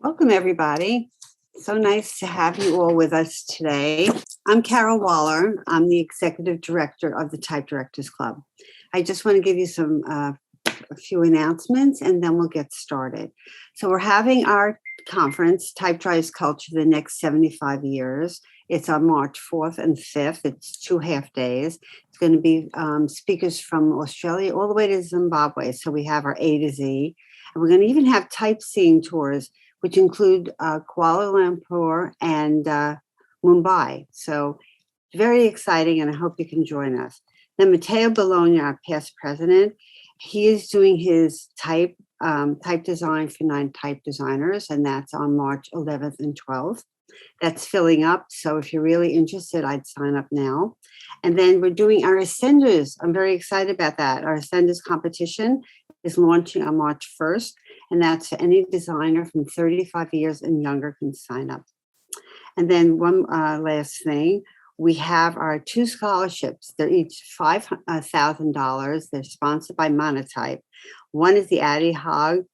Welcome, everybody. So nice to have you all with us today. I'm Carol Waller. I'm the Executive Director of the Type Directors Club. I just want to give you a few announcements, and then we'll get started. So we're having our conference, Type Drives Culture, the next 75 years. It's on March 4th and 5th. It's 2 half days. It's going to be speakers from Australia all the way to Zimbabwe. So we have our A to Z. And we're going to even have type seeing tours, which include Kuala Lumpur and Mumbai. So very exciting, and I hope you can join us. Then Matteo Bologna, our past president, he is doing his type design for 9 type designers, and that's on March 11th and 12th. That's filling up. So if you're really interested, I'd sign up now. And then we're doing our Ascenders. I'm very excited about that. Our Ascenders competition is launching on March 1st. And that's for any designer from 35 years and younger can sign up. And then one last thing, we have our 2 scholarships. They're each $5,000. They're sponsored by Monotype. One is the Addie Hogg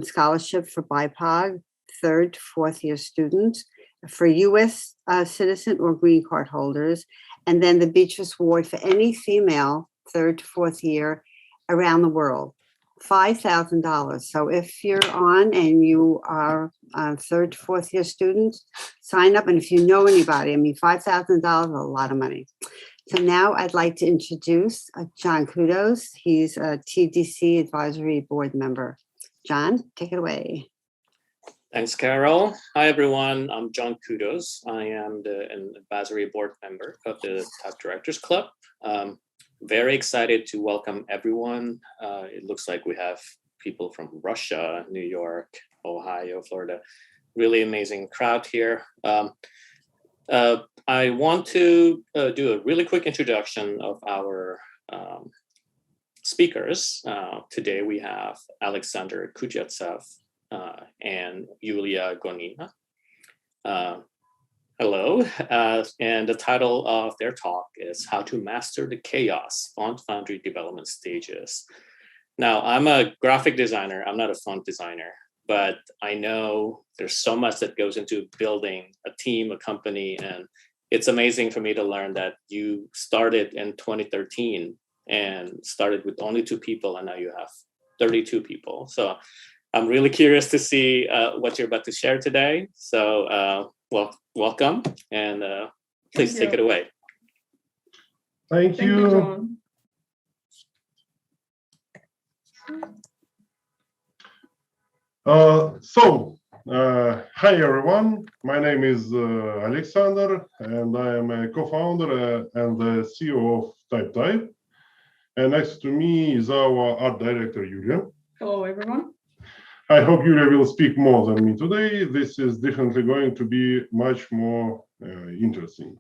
Scholarship for BIPOC, 3rd to 4th year students, for U.S. Citizen or green card holders. And then the Beatrice Award for any female 3rd to 4th year around the world. $5,000. So if you're on and you are 3rd to 4th year students, sign up. And if you know anybody, $5,000 is a lot of money. So now I'd like to introduce John Kudos. He's a TDC Advisory Board member. John, take it away. Thanks, Carol. Hi, everyone. I'm John Kudos. I am an advisory board member of the Type Directors Club. Very excited to welcome everyone. It looks like we have people from Russia, New York, Ohio, Florida. Really amazing crowd here. I want to do a really quick introduction of our speakers. Today we have Alexander Kudryavstev and Yulia Gonina. Hello, and the title of their talk is How to Master the Chaos Font Foundry Development Stages. Now, I'm a graphic designer. I'm not a font designer, but I know there's so much that goes into building a team, a company, and it's amazing for me to learn that you started in 2013 and started with only 2 people, and now you have 32 people. So I'm really curious to see what you're about to share today. So, well, welcome, and please take it away. Thank you. John. Hi everyone. My name is Alexander, and I am a co-founder and the CEO of Typetype. And next to me is our art director, Yulia. Hello, everyone. I hope Yulia will speak more than me today. This is definitely going to be much more interesting.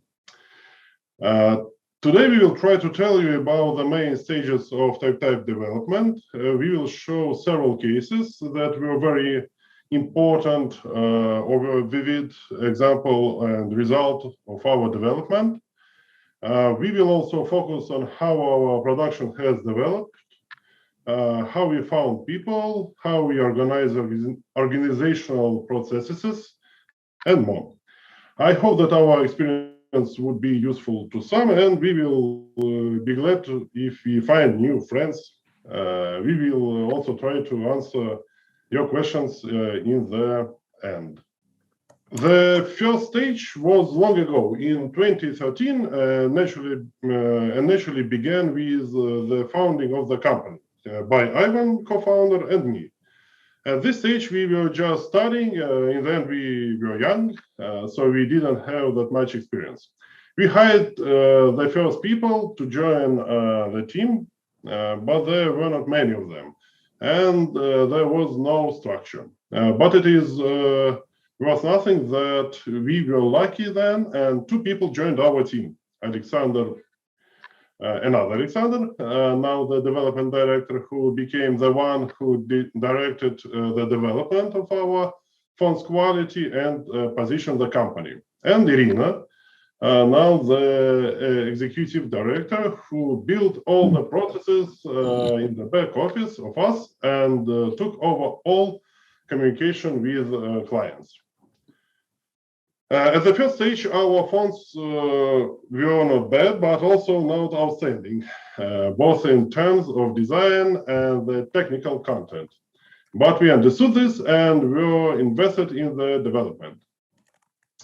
Today we will try to tell you about the main stages of Typetype development. We will show several cases that were very important or vivid example and result of our development. We will also focus on how our production has developed, how we found people, how we organize organizational processes, and more. I hope that our experience would be useful to some, and we will be glad if we find new friends. We will also try to answer your questions in the end. The first stage was long ago, in 2013, naturally began with the founding of the company. By Ivan, co-founder, and me. At this stage, we were just starting. In the end, we were young, so we didn't have that much experience. We hired the first people to join the team, but there were not many of them, and there was no structure. But it is worth nothing that we were lucky then, and 2 people joined our team. Another Alexander, now the development director, who became the one who directed the development of our fonts quality and positioned the company. And Irina, now the executive director, who built all the processes in the back office of us and took over all communication with clients. At the first stage, our fonts were not bad, but also not outstanding, both in terms of design and the technical content. But we understood this and were invested in the development.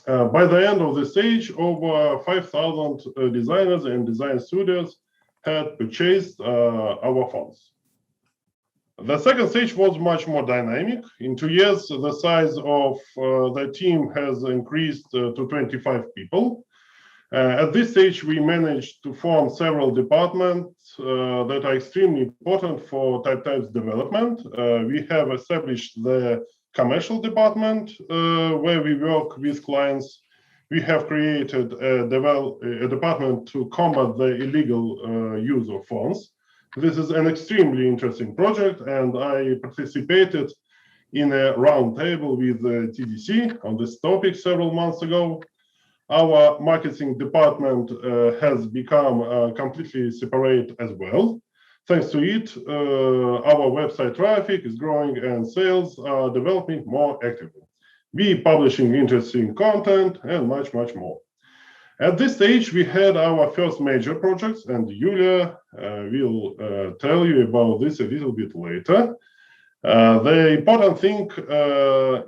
By the end of the stage, over 5,000 designers and design studios had purchased our fonts. The second stage was much more dynamic. In 2 years, the size of the team has increased to 25 people. At this stage, we managed to form several departments that are extremely important for Typetype's development. We have established the commercial department where we work with clients. We have created a department to combat the illegal use of fonts. This is an extremely interesting project, and I participated in a roundtable with TDC on this topic several months ago. Our marketing department has become completely separate as well. Thanks to it, our website traffic is growing and sales are developing more actively. We publishing interesting content and much, much more. At this stage, we had our first major projects, and Yulia will tell you about this a little bit later. The important thing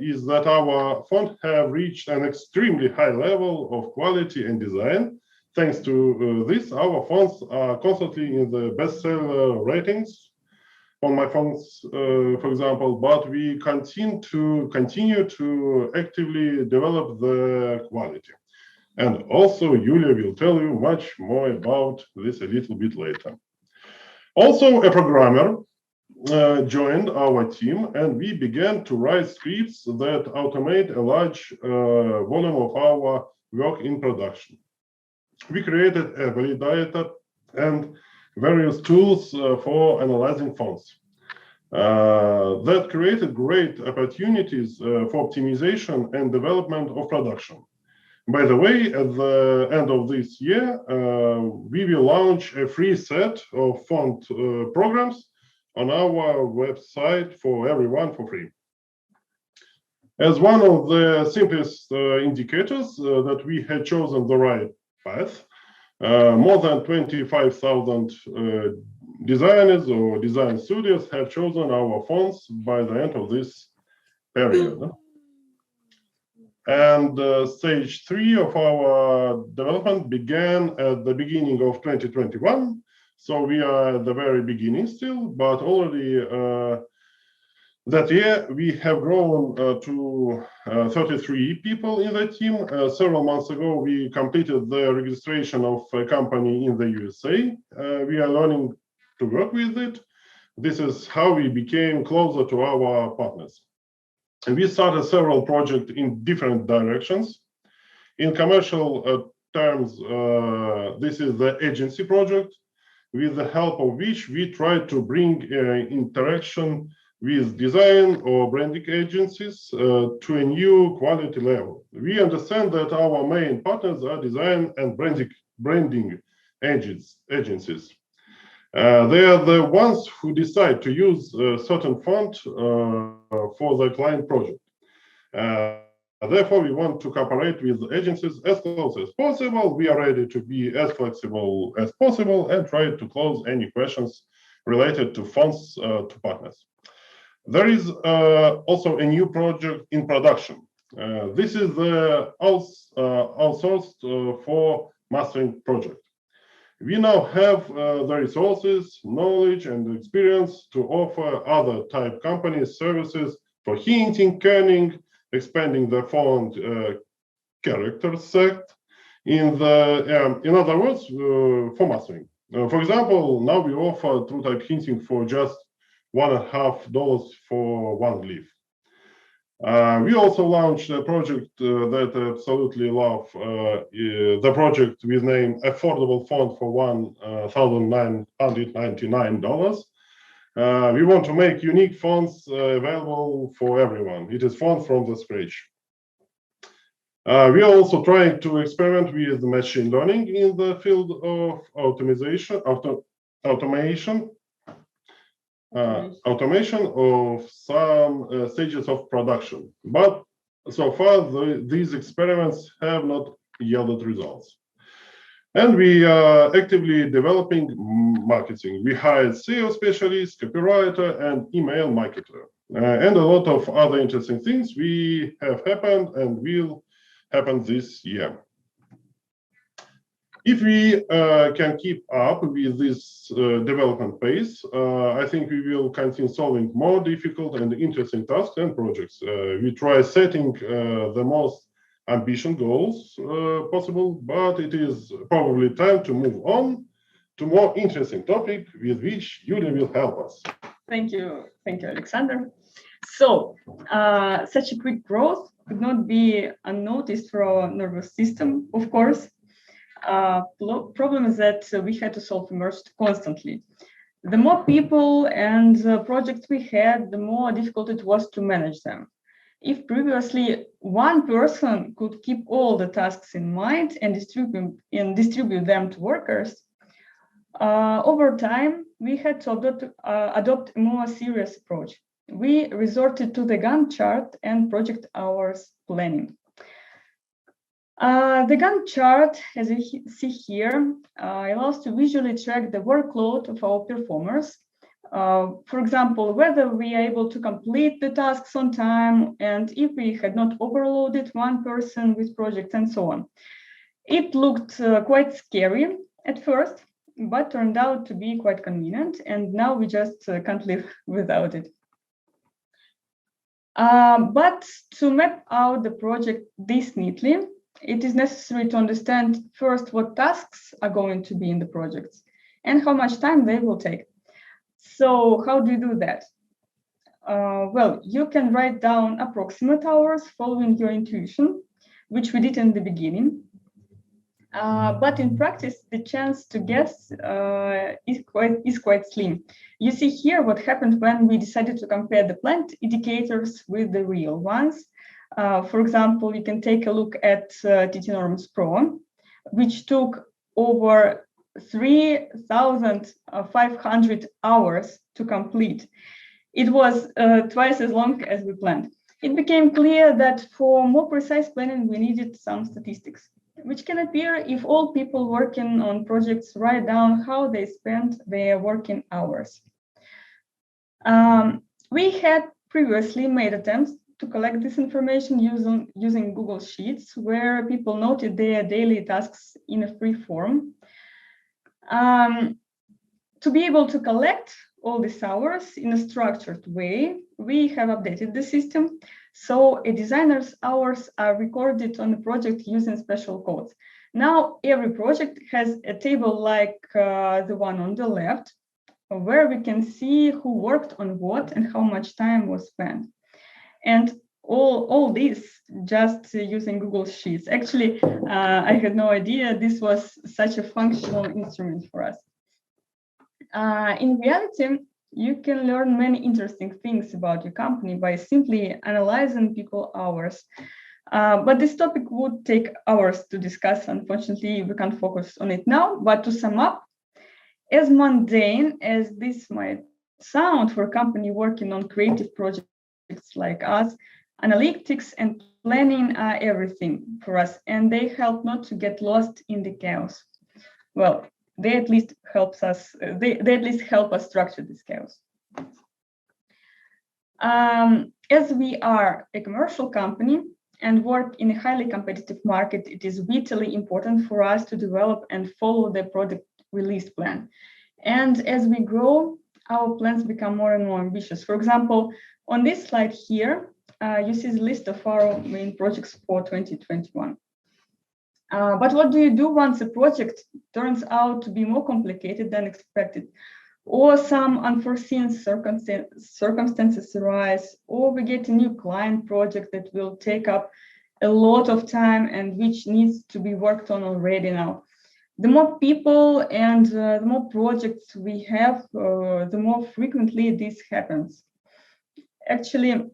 is that our fonts have reached an extremely high level of quality and design. Thanks to this, our fonts are constantly in the bestseller ratings on my fonts, for example, but we continue to actively develop the quality. And also, Yulia will tell you much more about this a little bit later. Also, a programmer joined our team, and we began to write scripts that automate a large volume of our work in production. We created a validator and various tools for analyzing fonts. That created great opportunities for optimization and development of production. By the way, at the end of this year, we will launch a free set of font programs on our website for everyone for free. As one of the simplest indicators that we had chosen the right path, more than 25,000 designers or design studios have chosen our fonts by the end of this period. And stage 3 of our development began at the beginning of 2021. So we are at the very beginning still, but already that year we have grown to 33 people in the team. Several months ago, we completed the registration of a company in the USA. We are learning to work with it. This is how we became closer to our partners. And we started several projects in different directions. In commercial terms, this is the agency project, with the help of which we try to bring interaction with design or branding agencies to a new quality level. We understand that our main partners are design and branding agencies. They are the ones who decide to use a certain font for the client project. Therefore, we want to cooperate with agencies as close as possible. We are ready to be as flexible as possible and try to close any questions related to fonts to partners. There is also a new project in production. This is the outsourced for mastering project. We now have the resources, knowledge, and experience to offer other type companies services for hinting, kerning, expanding the font character set. In other words, for mastering. For example, now we offer true type hinting for just $1.50 for one leaf. We also launched a project that I absolutely love. The project with name Affordable Font for $1,999. We want to make unique fonts available for everyone. It is font from the scratch. We are also trying to experiment with machine learning in the field of automation. automation of some stages of production. But so far, these experiments have not yielded results. And we are actively developing marketing. We hired SEO specialists, copywriter, and email marketer, and a lot of other interesting things we have happened and will happen this year. If we can keep up with this development pace, I think we will continue solving more difficult and interesting tasks and projects. We try setting the most ambitious goals possible, but it is probably time to move on to more interesting topic with which Yulia will help us. Thank you, Alexander. So, such a quick growth could not be unnoticed for our nervous system, of course. Problem is that we had to solve immersed constantly. The more people and projects we had, the more difficult it was to manage them. If previously one person could keep all the tasks in mind and distribute them to workers, over time we had to adopt a more serious approach. We resorted to the Gantt chart and project hours planning. The Gantt chart, as you see here, allows to visually track the workload of our performers. For example, whether we are able to complete the tasks on time and if we had not overloaded one person with projects and so on. It looked quite scary at first, but turned out to be quite convenient, and now we just can't live without it. But to map out the project this neatly, it is necessary to understand first what tasks are going to be in the projects and how much time they will take. So how do you do that? Well, you can write down approximate hours following your intuition, which we did in the beginning. But in practice, the chance to guess is quite slim. You see here what happened when we decided to compare the planned indicators with the real ones. For example, you can take a look at TT Norms Pro, which took over 3,500 hours to complete. It was twice as long as we planned. It became clear that for more precise planning, we needed some statistics, which can appear if all people working on projects write down how they spent their working hours. We had previously made attempts to collect this information using Google Sheets, where people noted their daily tasks in a free form. To be able to collect all these hours in a structured way, we have updated the system. So a designer's hours are recorded on the project using special codes. Now every project has a table like the one on the left, where we can see who worked on what and how much time was spent. And all this just using Google Sheets. Actually, I had no idea this was such a functional instrument for us. In reality, you can learn many interesting things about your company by simply analyzing people's hours. But this topic would take hours to discuss. Unfortunately, we can't focus on it now. But to sum up, as mundane as this might sound for a company working on creative projects like us, analytics and planning are everything for us, and they help not to get lost in the chaos. Well, they at least help us structure this chaos. As we are a commercial company and work in a highly competitive market, it is vitally important for us to develop and follow the product release plan. And as we grow, our plans become more and more ambitious. For example, on this slide here, you see the list of our main projects for 2021. But what do you do once a project turns out to be more complicated than expected, or some unforeseen circumstances arise, or we get a new client project that will take up a lot of time and which needs to be worked on already now? The more people and the more projects we have, the more frequently this happens. Actually,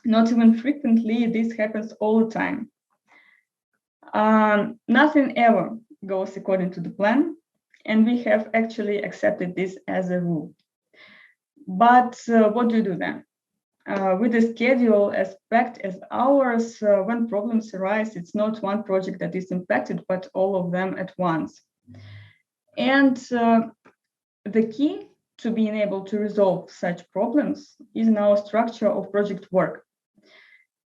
not even frequently, this happens all the time. Nothing ever goes according to the plan, and we have actually accepted this as a rule. But what do you do then? With the schedule aspect as ours, when problems arise, it's not one project that is impacted, but all of them at once. And the key to being able to resolve such problems is in our structure of project work.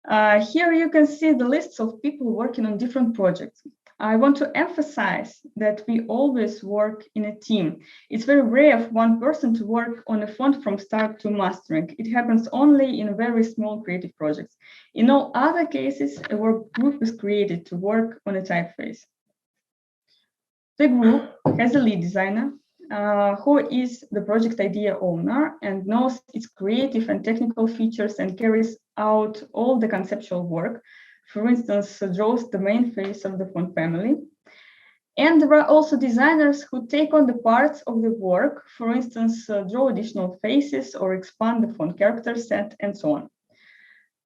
Here you can see the lists of people working on different projects. I want to emphasize that we always work in a team. It's very rare for one person to work on a font from start to mastering. It happens only in very small creative projects. In all other cases, a work group is created to work on a typeface. The group has a lead designer who is the project idea owner and knows its creative and technical features and carries out all the conceptual work. For instance, draws the main face of the font family. And there are also designers who take on the parts of the work, for instance, draw additional faces or expand the font character set and so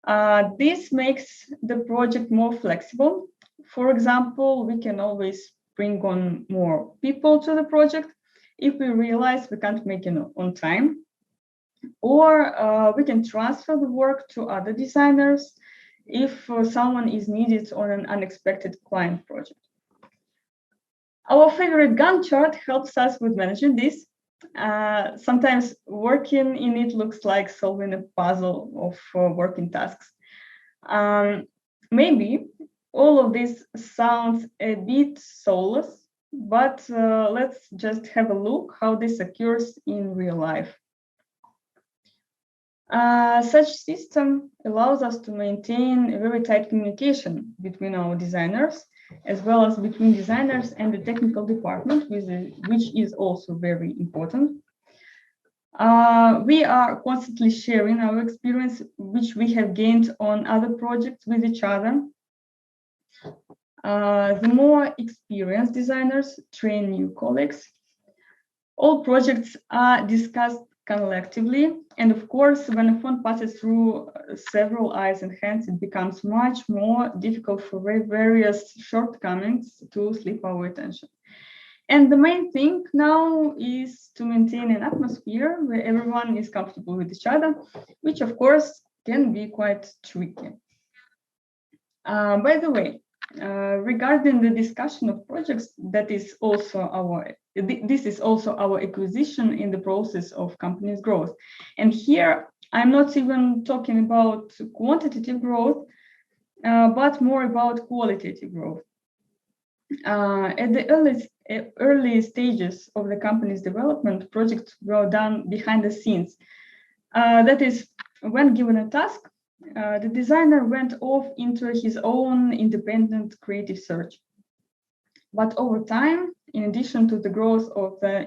on. This makes the project more flexible. For example, we can always bring on more people to the project if we realize we can't make it on time, or we can transfer the work to other designers if someone is needed on an unexpected client project. Our favorite Gantt chart helps us with managing this. Sometimes working in it looks like solving a puzzle of working tasks. Maybe all of this sounds a bit soulless, but let's just have a look how this occurs in real life. Such system allows us to maintain a very tight communication between our designers, as well as between designers and the technical department, which is also very important. We are constantly sharing our experience, which we have gained on other projects with each other. The more experienced designers train new colleagues. All projects are discussed collectively, and of course, when a font passes through several eyes and hands, it becomes much more difficult for various shortcomings to slip our attention. And the main thing now is to maintain an atmosphere where everyone is comfortable with each other, which of course can be quite tricky. By the way, regarding the discussion of projects, this is also our acquisition in the process of company's growth. And here, I'm not even talking about quantitative growth, but more about qualitative growth. At the early stages of the company's development, projects were done behind the scenes. That is, when given a task, the designer went off into his own independent creative search. But over time, in addition to the growth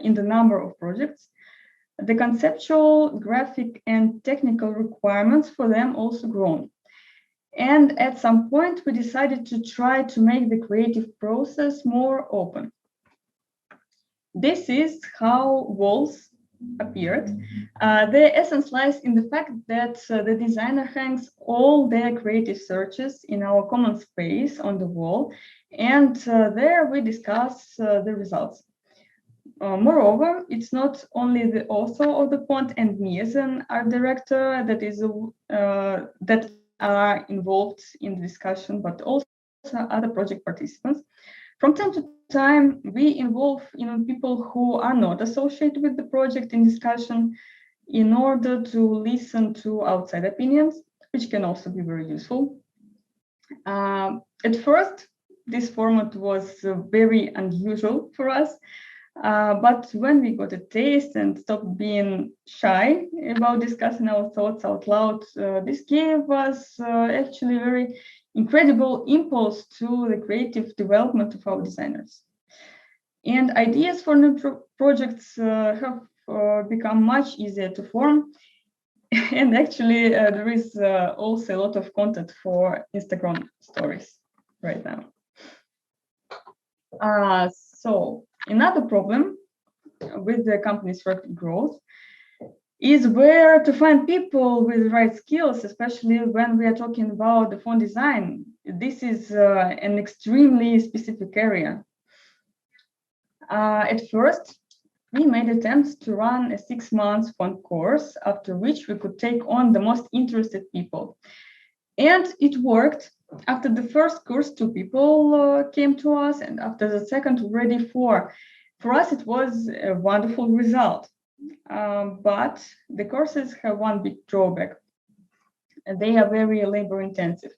in the number of projects, the conceptual, graphic, and technical requirements for them also grown. And at some point, we decided to try to make the creative process more open. This is how walls appeared. The essence lies in the fact that the designer hangs all their creative searches in our common space on the wall, and there we discuss the results. Moreover, it's not only the author of the font and me as an art director that are involved in the discussion, but also other project participants. From time to time, we involve people who are not associated with the project in discussion in order to listen to outside opinions, which can also be very useful. At first, this format was very unusual for us, but when we got a taste and stopped being shy about discussing our thoughts out loud, this gave us actually very incredible impulse to the creative development of our designers. And ideas for new projects have become much easier to form. And actually, there is also a lot of content for Instagram stories right now. So another problem with the company's rapid growth is where to find people with the right skills, especially when we are talking about the font design. This is an extremely specific area. At first, we made attempts to run a 6-month font course, after which we could take on the most interested people. And it worked. After the first course, 2 people came to us, and after the second, already 4. For us, it was a wonderful result. But the courses have one big drawback. They are very labor intensive.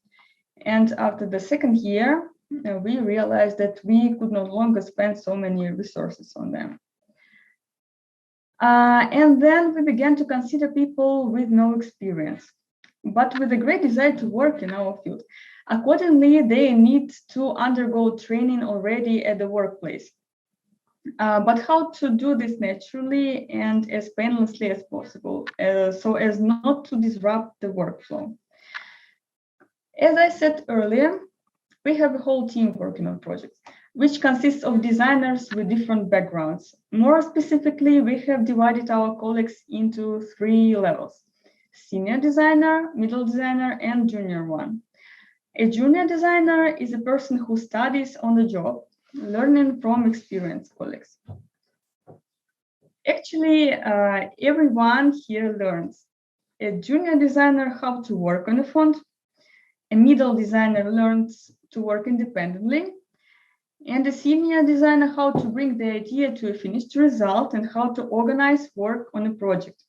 And after the second year, we realized that we could no longer spend so many resources on them. And then we began to consider people with no experience, but with a great desire to work in our field. Accordingly, they need to undergo training already at the workplace. But how to do this naturally and as painlessly as possible, so as not to disrupt the workflow. As I said earlier, we have a whole team working on projects, which consists of designers with different backgrounds. More specifically, we have divided our colleagues into 3 levels: senior designer, middle designer, and junior one. A junior designer is a person who studies on the job, learning from experienced colleagues. Actually, everyone here learns. A junior designer how to work on a font, a middle designer learns to work independently, and a senior designer how to bring the idea to a finished result and how to organize work on a project.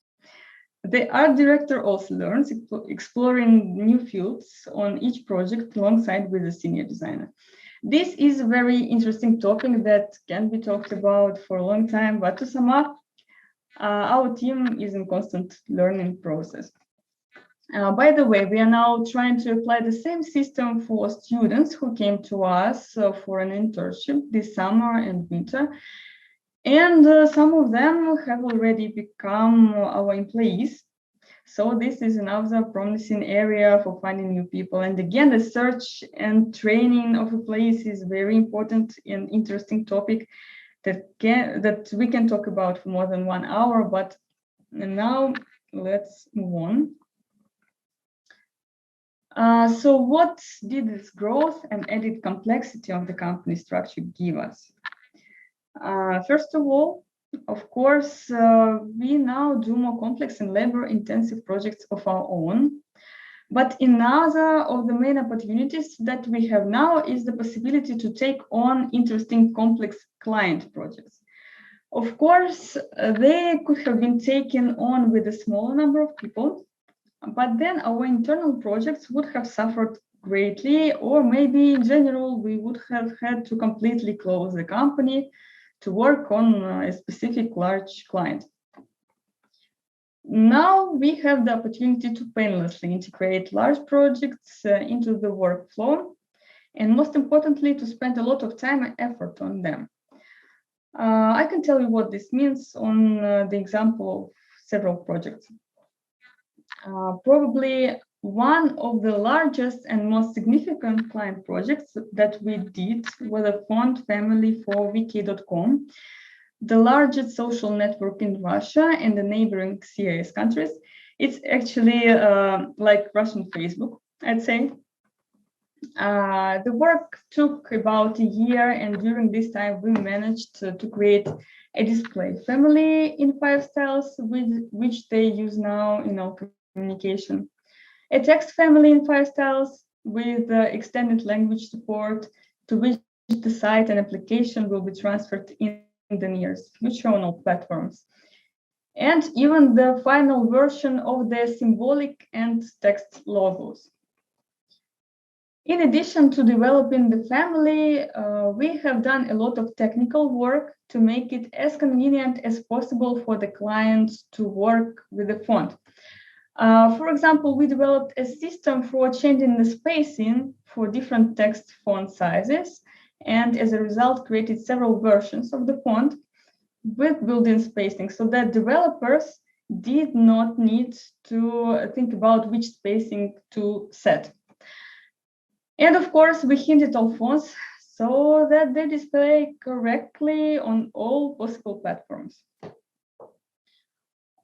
The art director also learns, exploring new fields on each project alongside with the senior designer. This is a very interesting topic that can be talked about for a long time, but to sum up, our team is in constant learning process. By the way, we are now trying to apply the same system for students who came to us for an internship this summer and winter. And some of them have already become our employees. So this is another promising area for finding new people. And again, the search and training of employees is very important and interesting topic that we can talk about for more than 1 hour. But now let's move on. So what did this growth and added complexity of the company structure give us? First of all, of course, we now do more complex and labor-intensive projects of our own. But another of the main opportunities that we have now is the possibility to take on interesting, complex client projects. Of course, they could have been taken on with a smaller number of people, but then our internal projects would have suffered greatly, or maybe in general, we would have had to completely close the company to work on a specific large client. Now we have the opportunity to painlessly integrate large projects into the workflow, and most importantly, to spend a lot of time and effort on them. I can tell you what this means on the example of several projects. Probably one of the largest and most significant client projects that we did was a font family for vk.com, the largest social network in Russia and the neighboring CIS countries. It's actually like Russian Facebook, I'd say. The work took about a year, and during this time we managed to create a display family in 5 styles, which they use now in our communication. A text family in 5 styles with extended language support, to which the site and application will be transferred in the nearest future on all platforms. And even the final version of the symbolic and text logos. In addition to developing the family, we have done a lot of technical work to make it as convenient as possible for the clients to work with the font. For example, we developed a system for changing the spacing for different text font sizes, and as a result created several versions of the font with built-in spacing, so that developers did not need to think about which spacing to set. And of course, we hinted all fonts so that they display correctly on all possible platforms.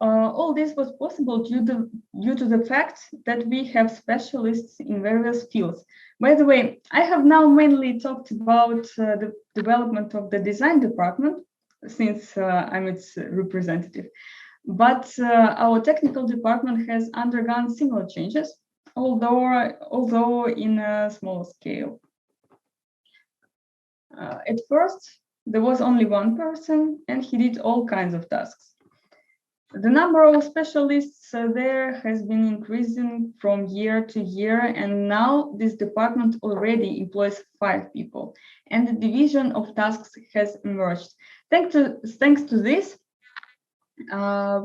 All this was possible due to the fact that we have specialists in various fields. By the way, I have now mainly talked about the development of the design department, since I'm its representative. But our technical department has undergone similar changes, although in a smaller scale. At first, there was only one person, and he did all kinds of tasks. The number of specialists there has been increasing from year to year, and now this department already employs 5 people, and the division of tasks has emerged. Thanks to this,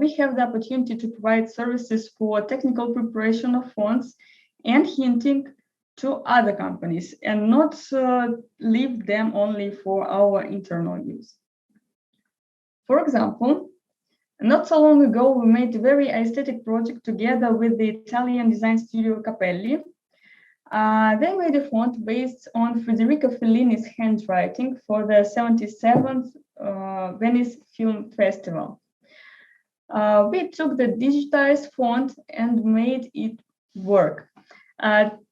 we have the opportunity to provide services for technical preparation of fonts and hinting to other companies, and not leave them only for our internal use. For example, not so long ago, we made a very aesthetic project together with the Italian design studio Capelli. They made a font based on Federico Fellini's handwriting for the 77th Venice Film Festival. We took the digitized font and made it work.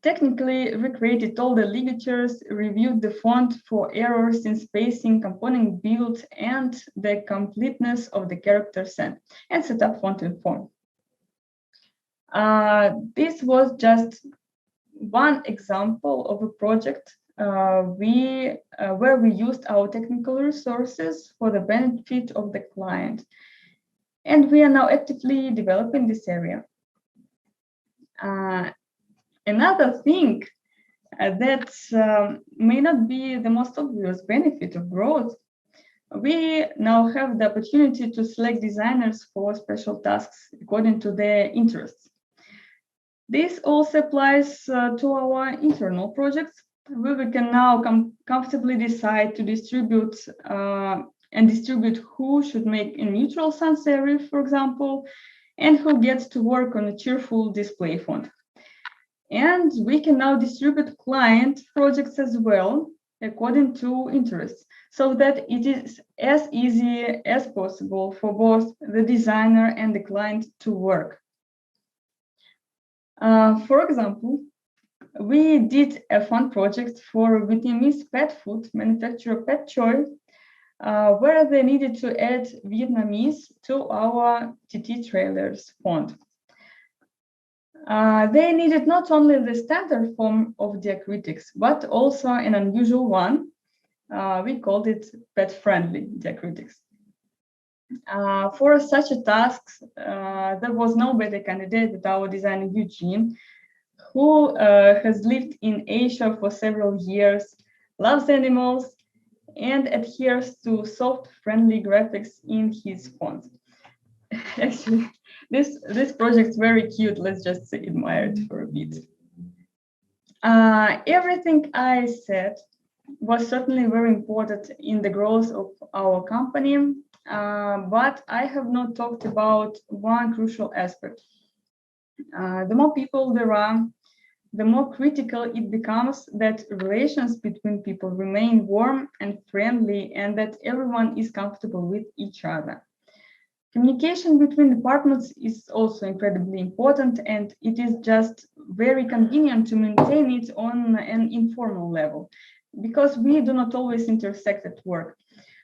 Technically recreated all the ligatures, reviewed the font for errors in spacing, component build, and the completeness of the character set, and set up font in form. This was just one example of a project where we used our technical resources for the benefit of the client. And we are now actively developing this area. Another thing that may not be the most obvious benefit of growth, we now have the opportunity to select designers for special tasks according to their interests. This also applies to our internal projects, where we can now comfortably decide to distribute who should make a neutral sans serif, for example, and who gets to work on a cheerful display font. And we can now distribute client projects as well, according to interests, so that it is as easy as possible for both the designer and the client to work. For example, we did a font project for Vietnamese pet food manufacturer Pet Choy, where they needed to add Vietnamese to our TT trailers font. They needed not only the standard form of diacritics, but also an unusual one. We called it pet-friendly diacritics. For such a task, there was no better candidate than our designer Eugene, who has lived in Asia for several years, loves animals, and adheres to soft, friendly graphics in his font. Actually, this project is very cute. Let's just admire it for a bit. Everything I said was certainly very important in the growth of our company, but I have not talked about one crucial aspect. The more people there are, the more critical it becomes that relations between people remain warm and friendly, and that everyone is comfortable with each other. Communication between departments is also incredibly important, and it is just very convenient to maintain it on an informal level, because we do not always intersect at work.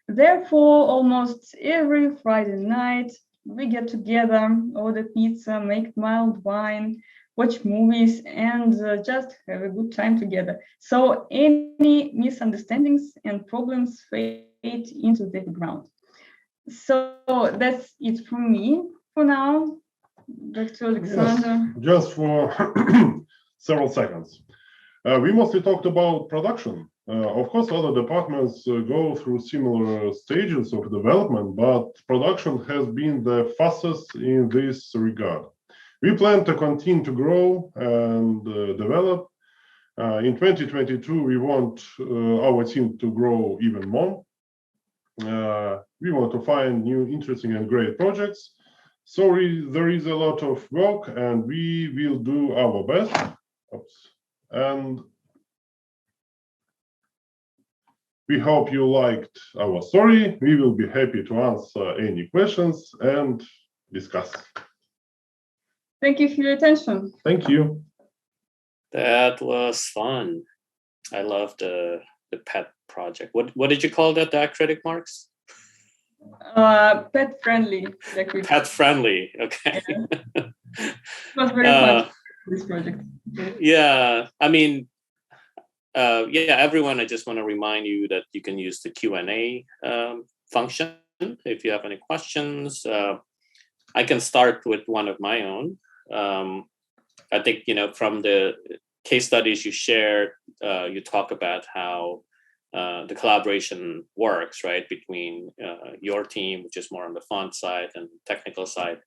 Therefore, almost every Friday night, we get together, order pizza, make mild wine, watch movies, and just have a good time together. So any misunderstandings and problems fade into the background. So that's it from me for now. Back to Alexander. Yes, just for several seconds. We mostly talked about production. Of course, other departments go through similar stages of development, but production has been the fastest in this regard. We plan to continue to grow and develop. In 2022, we want our team to grow even more. We want to find new, interesting, and great projects. So there is a lot of work, and we will do our best. And we hope you liked our story. We will be happy to answer any questions and discuss. Thank you for your attention. Thank you. That was fun. I loved the pet project. What did you call that? Diacritic marks? Pet friendly. Pet friendly. Okay. It was very fun, this project. Yeah, I mean, yeah, everyone, I just want to remind you that you can use the Q&A function if you have any questions. I can start with one of my own. I think, from the case studies you shared, you talk about how the collaboration works, right, between your team, which is more on the font side, and technical side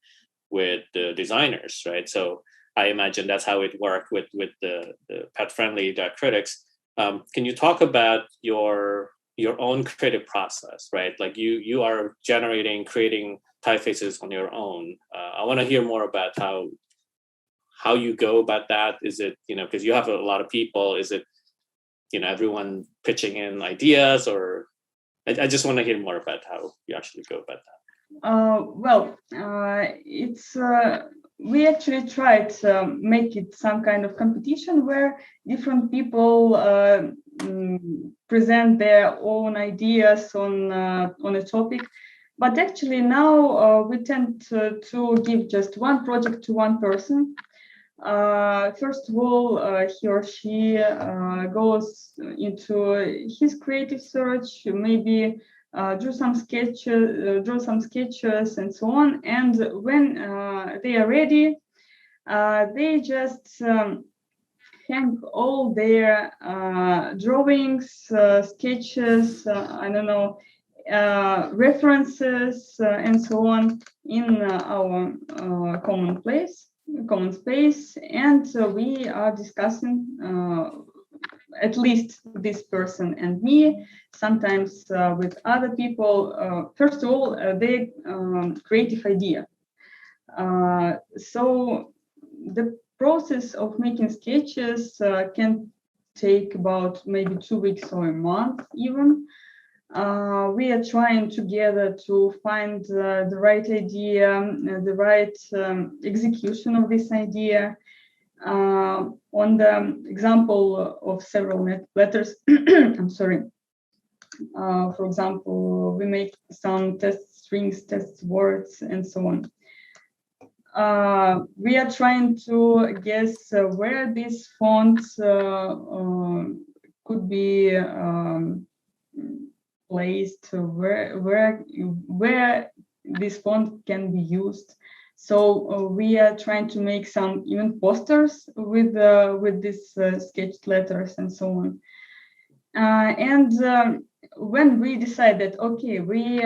with the designers, right? So I imagine that's how it worked with the pet-friendly diacritics. Can you talk about your own creative process, right? Like you are creating typefaces on your own. I want to hear more about how you go about that. Is it, because you have a lot of people, is it, everyone pitching in ideas, or I just want to hear more about how you actually go about that. It's we actually tried to make it some kind of competition where different people present their own ideas on a topic. But actually now we tend to give just one project to one person. First of all, he or she goes into his creative search, maybe draw some sketches and so on. And when they are ready, they just hang all their drawings, sketches, references, and so on in our common space, and we are discussing, at least this person and me, sometimes with other people, first of all, their creative idea. So the process of making sketches can take about maybe 2 weeks or a month even. We are trying together to find the right idea, the right execution of this idea. On the example of several letters, I'm sorry. For example, we make some test strings, test words, and so on. We are trying to guess where this font could be placed, where this font can be used. So we are trying to make some even posters with these sketched letters and so on. And when we decide that okay, we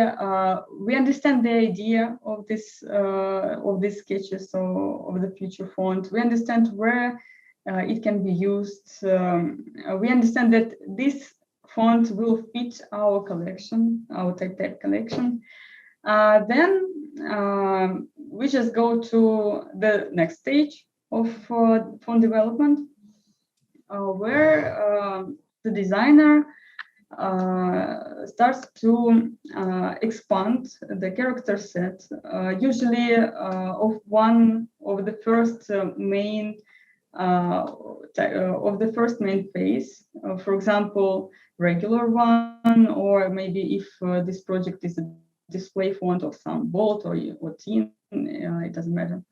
understand the idea of this of these sketches or of the future font, we understand where it can be used. We understand that this font will fit our collection, our Typetype collection. Then we just go to the next stage of font development, where the designer starts to expand the character set, usually of one of the first main phase. For example, regular one, or maybe if this project is a display font of some bold or teen, it doesn't matter.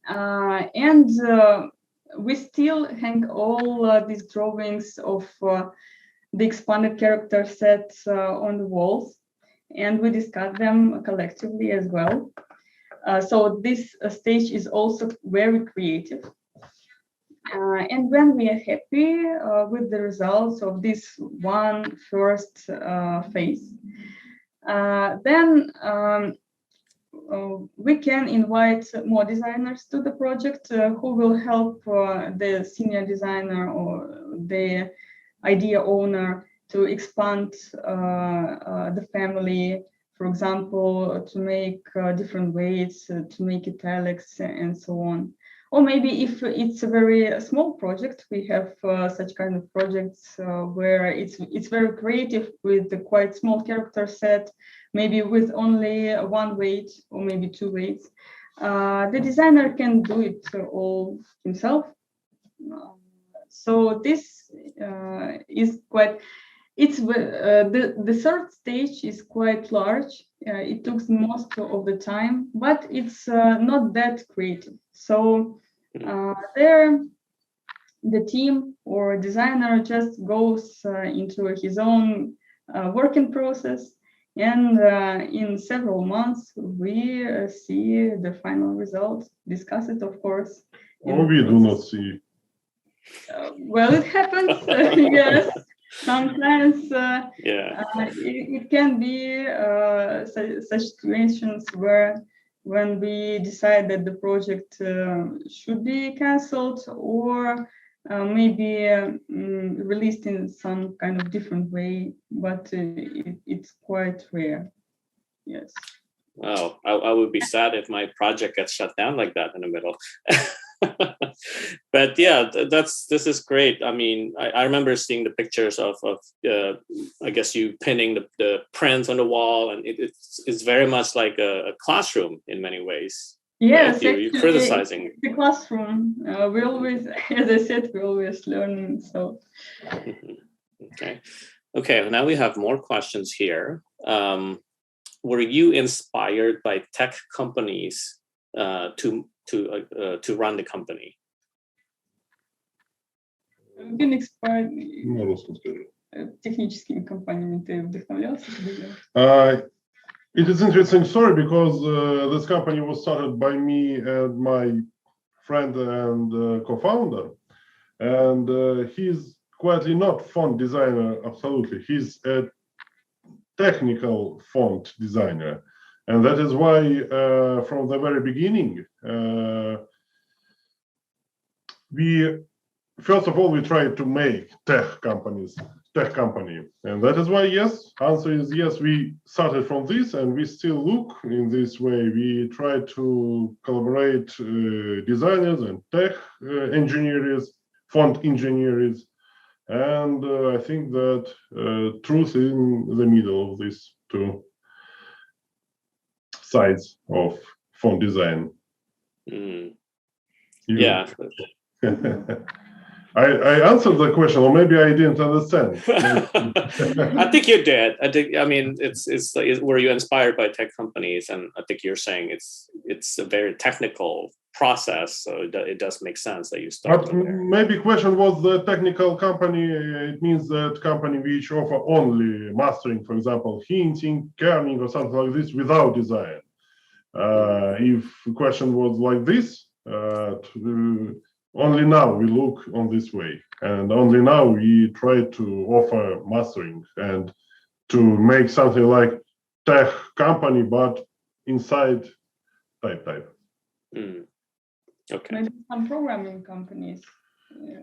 And we still hang all these drawings of the expanded character set on the walls, and we discuss them collectively as well. So this stage is also very creative. And when we are happy with the results of this one first phase, then we can invite more designers to the project who will help the senior designer or the idea owner to expand the family, for example, to make different weights, to make italics, and so on. Or maybe if it's a very small project, we have such kind of projects where it's very creative with a quite small character set, maybe with only one weight or maybe two weights. The designer can do it all himself. So this is quite It's the third stage is quite large. It took most of the time, but it's not that creative. So there, the team or designer just goes into his own working process, and in several months we see the final result, discuss it, of course. Or we do not see. Well, it happens, yes. Sometimes it can be such situations where when we decide that the project should be cancelled or maybe released in some kind of different way, but it's quite rare. Yes. Well, I would be sad if my project gets shut down like that in the middle. But yeah, this is great. I mean, I remember seeing the pictures of I guess you pinning the prints on the wall, and it's very much like a classroom in many ways. Yes, right? You're criticizing the classroom. We always, as I said, we're always learning. So okay. Now we have more questions here. Were you inspired by tech companies to run the company? Been inspired На русском скажи. техническими компаниями ты вдохновлялся? It is interesting story because this company was started by me and my friend and co-founder, and he's quietly not font designer. Absolutely, he's a technical font designer, and that is why from the very beginning we first of all we tried to make tech company, and that is why yes, answer is yes, we started from this and we still look in this way. We try to collaborate designers and tech engineers, font engineers, and I think that truth is in the middle of these two sides of font design. Yeah. I answered the question, or maybe I didn't understand. I think you did. I mean, it's were you inspired by tech companies? And I think you're saying it's a very technical process, so it does make sense that you start. But maybe question was the technical company. It means that company which offer only mastering, for example, hinting, kerning, or something like this without design. If the question was like this, only now we look on this way, and only now we try to offer mastering and to make something like tech company, but inside Typetype. Okay. Maybe some programming companies.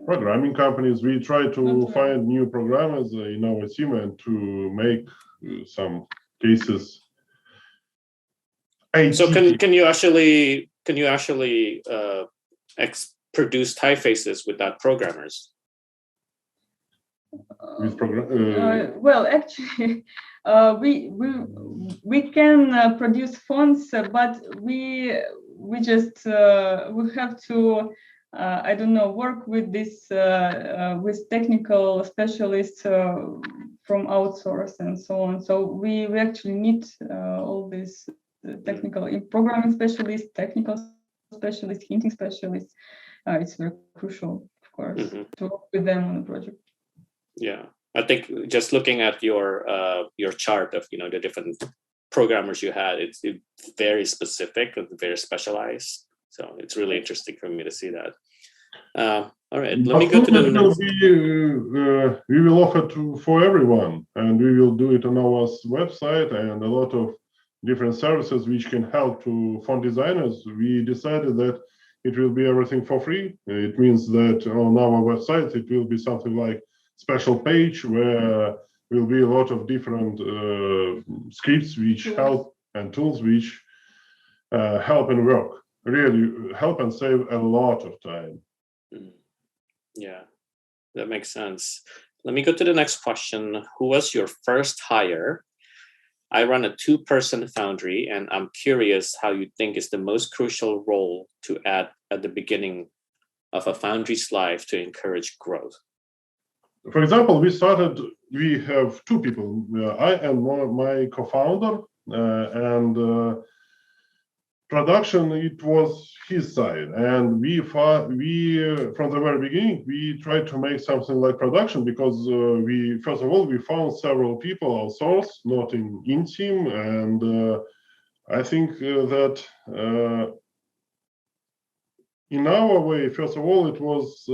Programming companies, we try to find new programmers in our team and to make some cases. So can you actually produce typefaces without programmers? Well, actually, we can produce fonts, but we just we have to I don't know, work with this with technical specialists from outsource and so on. So we actually need all these technical programming specialists, technical specialists, hinting specialists. It's very crucial, of course, to work with them on the project. Yeah, I think just looking at your chart of the different programmers you had, it's very specific and very specialized. So it's really interesting for me to see that. All right, let me go to the next. We will offer for everyone, and we will do it on our website and a lot of different services which can help to font designers. We decided that it will be everything for free. It means that on our website it will be something like special page where will be a lot of different scripts which help and tools which help and work, really help and save a lot of time. Yeah, that makes sense. Let me go to the next question. Who was your first hire? I run a 2-person Foundry, and I'm curious how you think is the most crucial role to add at the beginning of a Foundry's life to encourage growth. For example, we started we have two people, I and my co-founder, and production, it was his side, and we from the very beginning we tried to make something like production, because we first of all we found several people outsourced, not in team, and I think that in our way, first of all, it was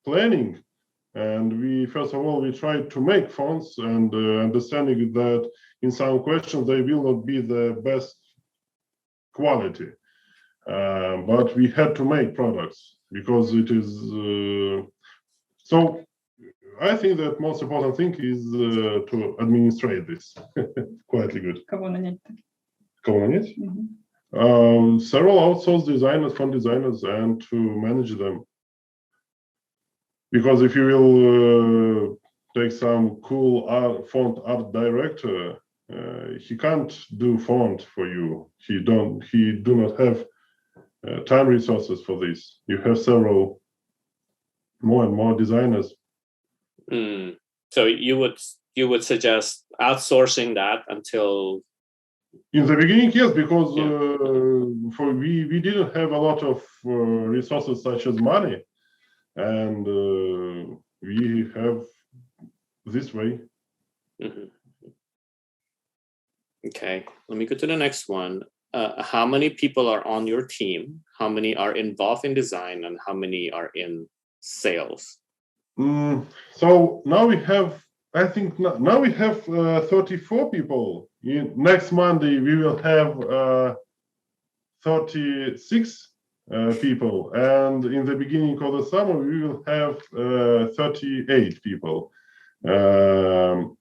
planning, and we first of all we tried to make fonts, and understanding that in some questions they will not be the best quality, but we had to make products because it is so. I think that most important thing is to administrate this quietly good. Кого нанять-то? Кого нанять? Several outsourced designers, font designers, and to manage them. Because if you will take some cool font art director, he can't do font for you. He do not have time resources for this. You have several more and more designers. So you would suggest outsourcing that until. In the beginning, yes, because we didn't have a lot of resources such as money, and we have this way. Okay, let me go to the next one. How many people are on your team? How many are involved in design, and how many are in sales? So now we have, I think now we have 34 people. Next Monday we will have 36 people, and in the beginning of the summer we will have 38 people.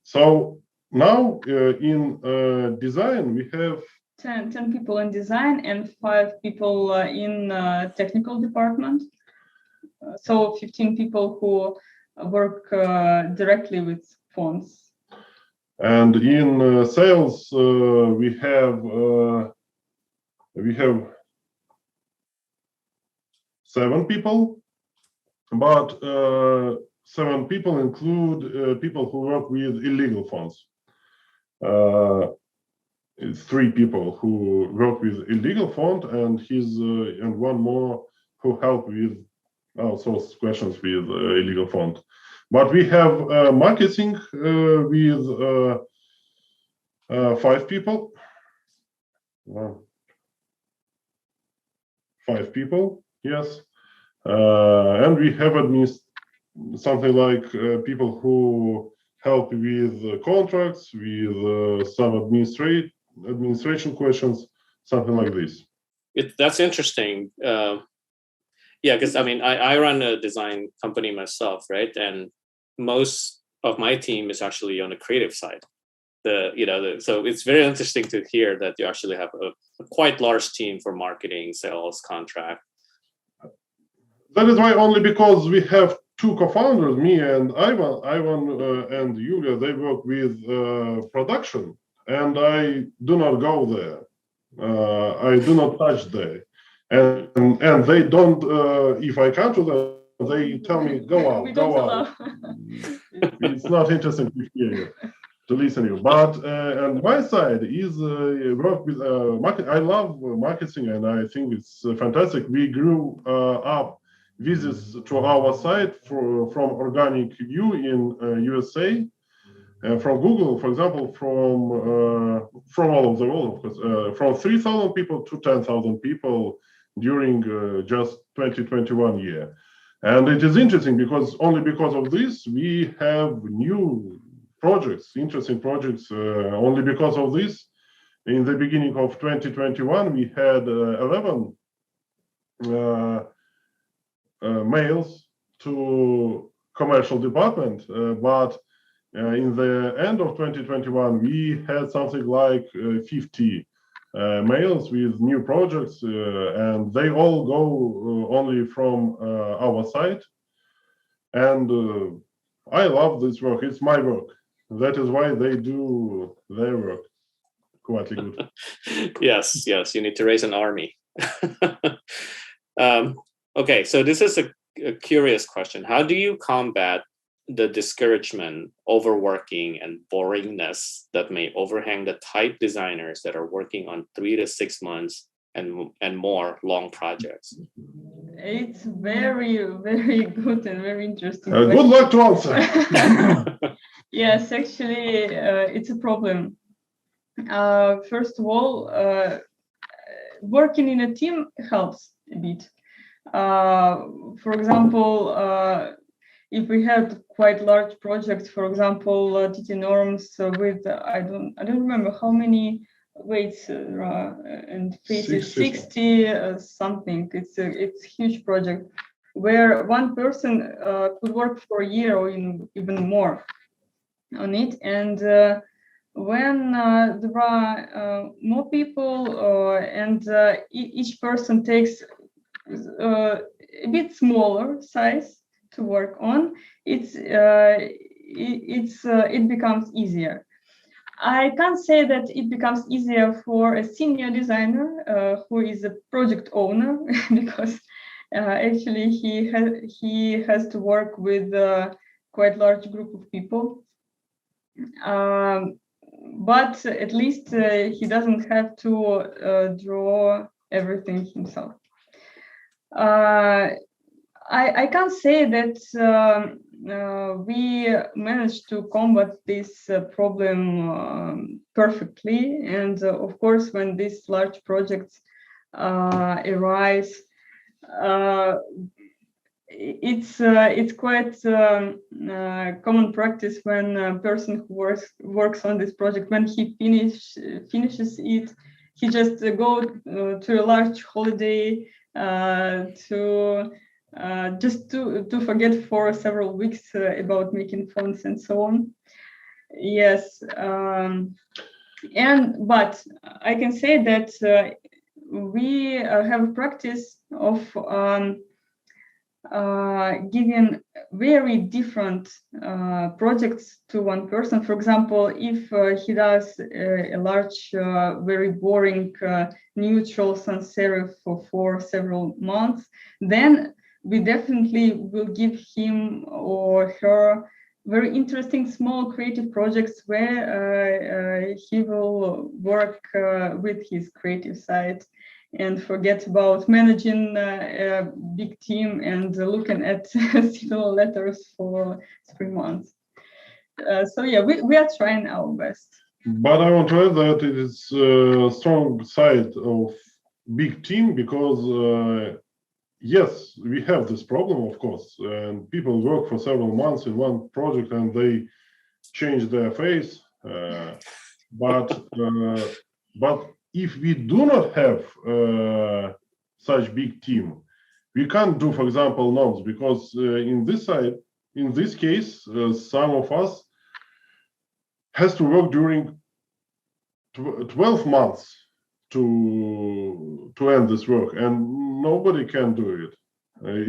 So now in design we have 10 people in design and 5 people in technical department. So 15 people who work directly with fonts. And in sales we have 7 people, but 7 people include people who work with illegal fonts. 3 people who work with illegal font, and and one more who help with outsourced questions with illegal font. But we have marketing with 5 people. 5 people, yes. And we have something like people who help with contracts, with some administration questions, something like this. That's interesting. Yeah, because I mean, I run a design company myself, right? And most of my team is actually on the creative side. So it's very interesting to hear that you actually have a quite large team for marketing, sales, contract. That is why, only because we have 2 co-founders, me and Ivan and Yulia, they work with production, and I do not go there. I do not touch there. And they don't, if I come to them, they tell me, go out, go out. It's not interesting to hear you, to listen to you. But on my side is work with marketing. I love marketing, and I think it's fantastic. We grew up visits to our site from organic view in USA, from Google, for example, from all of the world, of course, from 3,000 people to 10,000 people during just 2021 year. And it is interesting because only because of this we have new projects, interesting projects. Only because of this, in the beginning of 2021 we had 11 mails to commercial department, but in the end of 2021 we had something like 50 mails with new projects, and they all go only from our site. And I love this work. It's my work. That is why they do their work quite good. Yes, you need to raise an army. Okay, so this is a curious question. How do you combat the discouragement, overworking, and boringness that may overhang the type designers that are working on 3 to 6 months and more long projects? It's very, very good and very interesting. Good luck to answer. Yes, actually, it's a problem. First of all, working in a team helps a bit. For example, if we had quite large projects, for example, TT norms with I don't remember how many weights and faces, 60 something. It's a huge project where one person could work for a year or even more on it. And when there are more people and each person takes a bit smaller size to work on, it becomes easier. I can't say that it becomes easier for a senior designer who is a project owner because actually he has to work with a quite large group of people. But at least he doesn't have to draw everything himself. I can't say that we managed to combat this problem perfectly. And of course, when these large projects arise, it's quite common practice when a person who works on this project, when he finishes it, he just go to a large holiday to forget for several weeks about making fonts and so on. Yes, but I can say that we have a practice of giving very different projects to one person. For example, if he does a large, very boring neutral sans serif for several months, then we definitely will give him or her very interesting small creative projects where he will work with his creative side and forget about managing a big team and looking at single letters for 3 months. So yeah, we are trying our best. But I want to add that it is a strong side of big team because yes, we have this problem, of course, and people work for several months in one project and they change their face. But if we do not have such big team, we can't do, for example, norms, because in this case, some of us has to work during 12 months to end this work, and nobody can do it.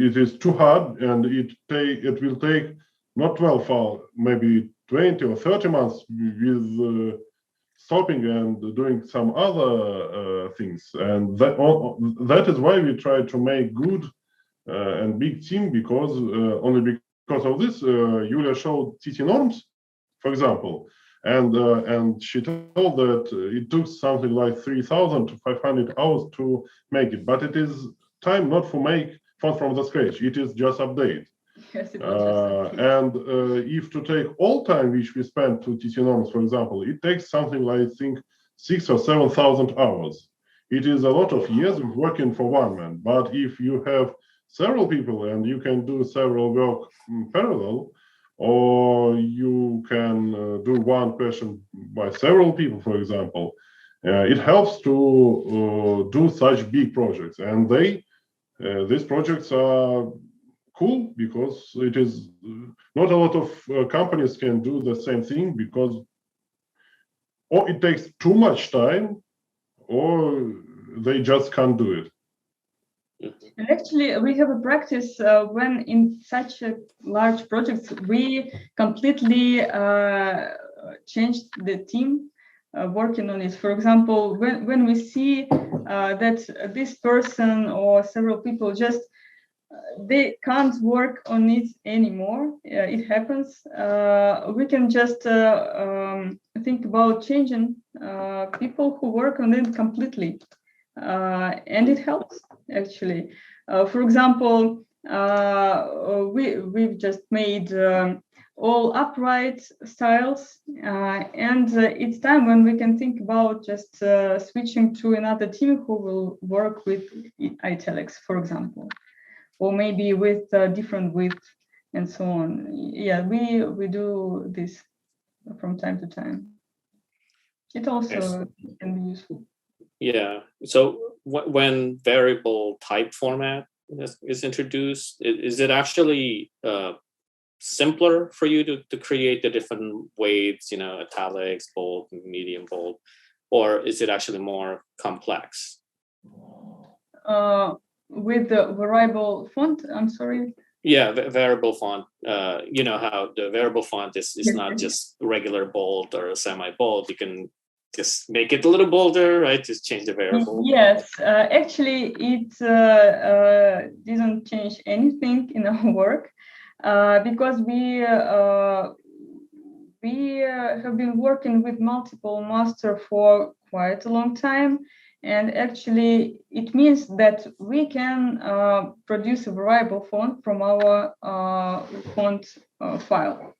It is too hard, and it will take not 12 hours, maybe 20 or 30 months with stopping and doing some other things. And that is why we try to make good and big team, because only because of this, Yulia showed TT norms, for example. And she told that it took something like 3,000 to 500 hours to make it, but it is time not for make font from the scratch. It is just update. Yes, it was and if to take all time which we spend to TT norms, for example, it takes something like, I think, 6,000 or 7,000 hours. It is a lot of years of working for one man. But if you have several people and you can do several work in parallel, or you can do one question by several people, for example, it helps to do such big projects. And these projects are cool because it is not a lot of companies can do the same thing, because or it takes too much time or they just can't do it. And actually, we have a practice when in such a large projects, we completely changed the team working on it. For example, when we see that this person or several people just they can't work on it anymore. It happens. We can just think about changing people who work on it completely, and it helps actually. For example, we've just made all upright styles, and it's time when we can think about just switching to another team who will work with italics, for example, or maybe with different width and so on. Yeah, we do this from time to time. It also can be useful. Yeah. So when variable type format is introduced, is it actually simpler for you to create the different weights, italics, bold, medium, bold, or is it actually more complex? With the variable font, I'm sorry. Yeah, variable font. You know how the variable font is not just regular bold or semi-bold. You can just make it a little bolder, right? Just change the variable. Yes, actually, it didn't change anything in our work because we have been working with multiple master for quite a long time. And actually, it means that we can produce a variable font from our font file.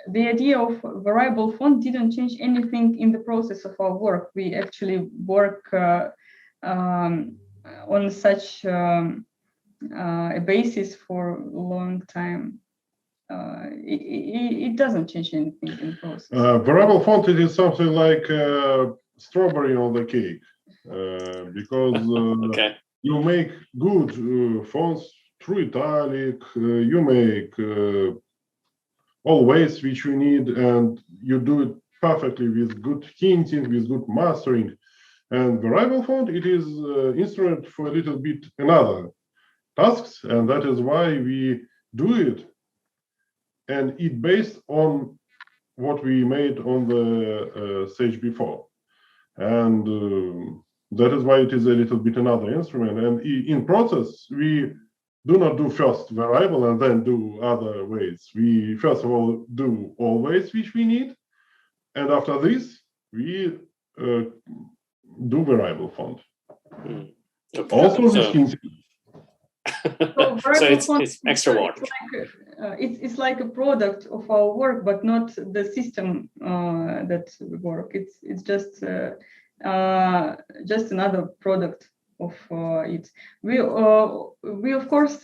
The idea of variable font didn't change anything in the process of our work. We actually work on such a basis for a long time. It doesn't change anything in the process. Variable font, it is something like strawberry on the cake, because Okay. you make good fonts through italic, you make all ways which you need, and you do it perfectly with good hinting, with good mastering. And variable font, it is instrument for a little bit another tasks, and that is why we do it. And it based on what we made on the stage before. And that is why it is a little bit another instrument. And in process, we do not do first variable and then do other ways. We first of all do all ways which we need. And after this, we do variable font. Okay. Also with hinting. So it's extra work. It's like a product of our work, but not the system that we work. It's just another product of it. We of course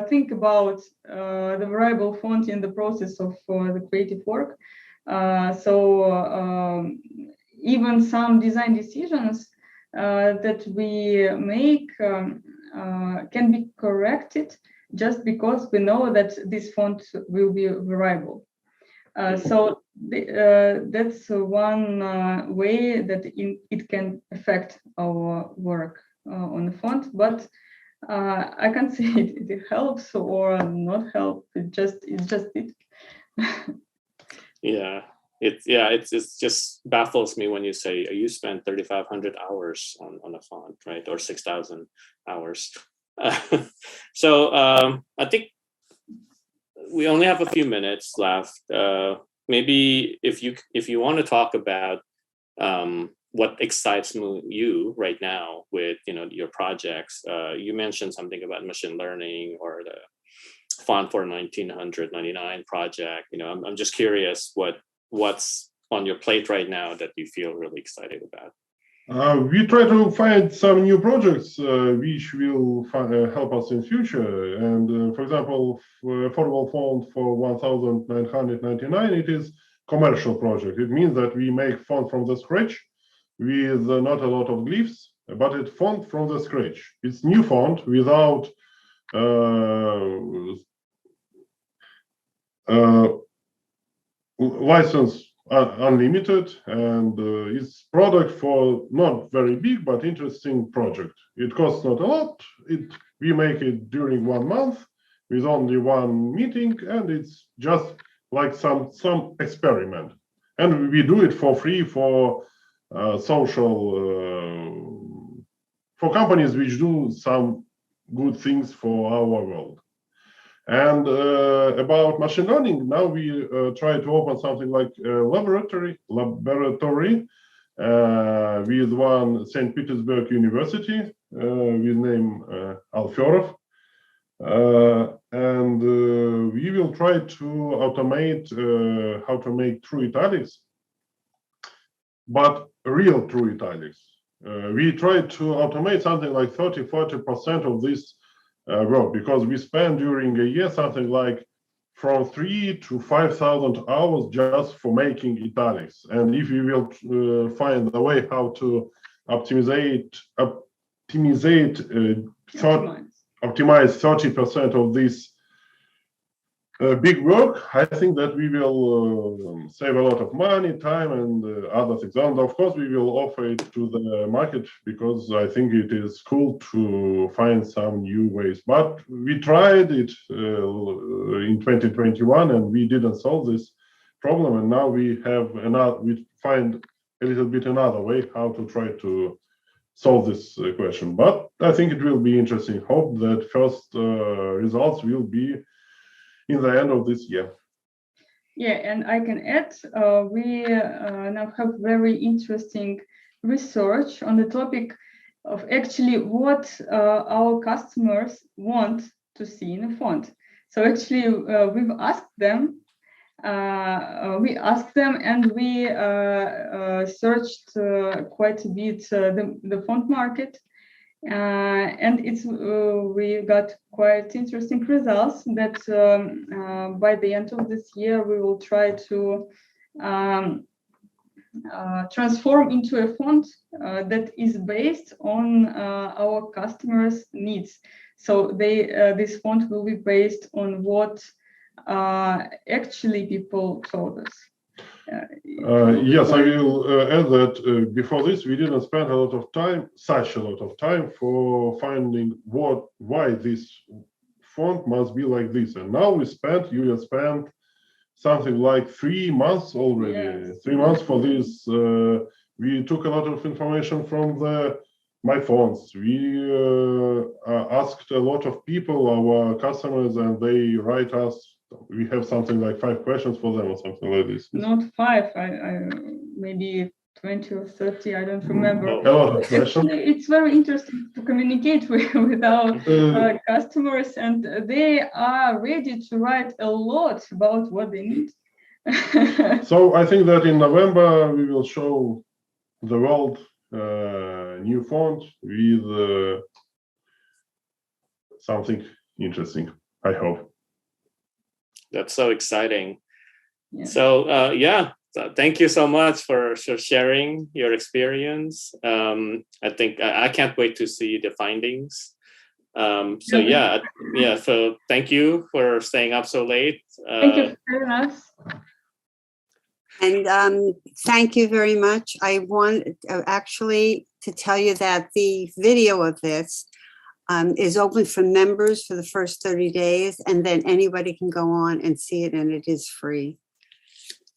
think about the variable font in the process of the creative work. Even some design decisions that we make can be corrected just because we know that this font will be variable. That's one way that it can affect our work on the font, but I can't say it helps or not help. It's just it. Yeah. It just baffles me when you say you spent 3,500 hours on a font, right? Or 6,000 hours. So I think we only have a few minutes left. Maybe if you want to talk about what excites you right now with your projects. You mentioned something about machine learning or the font for 1999 project. I'm just curious what's on your plate right now that you feel really excited about. We try to find some new projects which will help us in future. And for example, affordable font for 1,999, it is commercial project. It means that we make font from the scratch with not a lot of glyphs, but it's font from the scratch. It's new font without license unlimited, and it's product for not very big but interesting project. It costs not a lot. We make it during 1 month with only one meeting, and it's just like some experiment. And we do it for free for social for companies which do some good things for our world. And about machine learning, now we try to open something like a laboratory with one St. Petersburg University with name Alfyorov. And we will try to automate how to make true italics, but real true italics. We try to automate something like 30–40% of this work, because we spend during a year something like from 3,000 to 5,000 hours just for making italics. And if we will find a way how to optimize 30% of this big work, I think that we will save a lot of money, time, and other things. And of course, we will offer it to the market, because I think it is cool to find some new ways. But we tried it in 2021, and we didn't solve this problem. And now we find a little bit another way how to try to solve this question. But I think it will be interesting. Hope that first results will be in the end of this year. Yeah, and I can add, we now have very interesting research on the topic of actually what our customers want to see in a font. So actually, we've asked them, and we searched quite a bit the font market. And we got quite interesting results that by the end of this year, we will try to transform into a font that is based on our customers' needs. So this font will be based on what actually people told us. Yes, I will add that before this, we didn't spend such a lot of time for finding why this font must be like this. And now Yulia spent something like 3 months already. Yes. 3 months for this. We took a lot of information from my fonts. We asked a lot of people, our customers, and they write us. We have something like 5 questions for them or something like this. Not 5, I maybe 20 or 30, I don't remember. A lot of questions. It's very interesting to communicate with our customers, and they are ready to write a lot about what they need. So I think that in November we will show the world new font with something interesting, I hope. That's so exciting. Yeah. So thank you so much for sharing your experience. I think I can't wait to see the findings. So thank you for staying up so late. Thank you for having us. And thank you very much. I want actually to tell you that the video of this is open for members for the first 30 days, and then anybody can go on and see it, and it is free.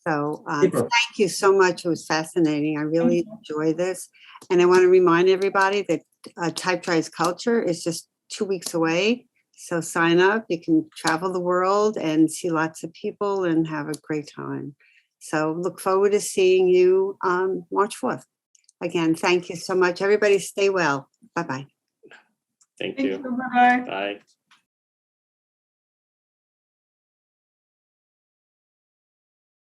So thank you so much. It was fascinating. I really enjoy this. And I want to remind everybody that Typetype's culture is just 2 weeks away. So sign up. You can travel the world and see lots of people and have a great time. So look forward to seeing you on March 4th. Again, thank you so much. Everybody stay well. Bye-bye. Thank you. Bye-bye. Bye.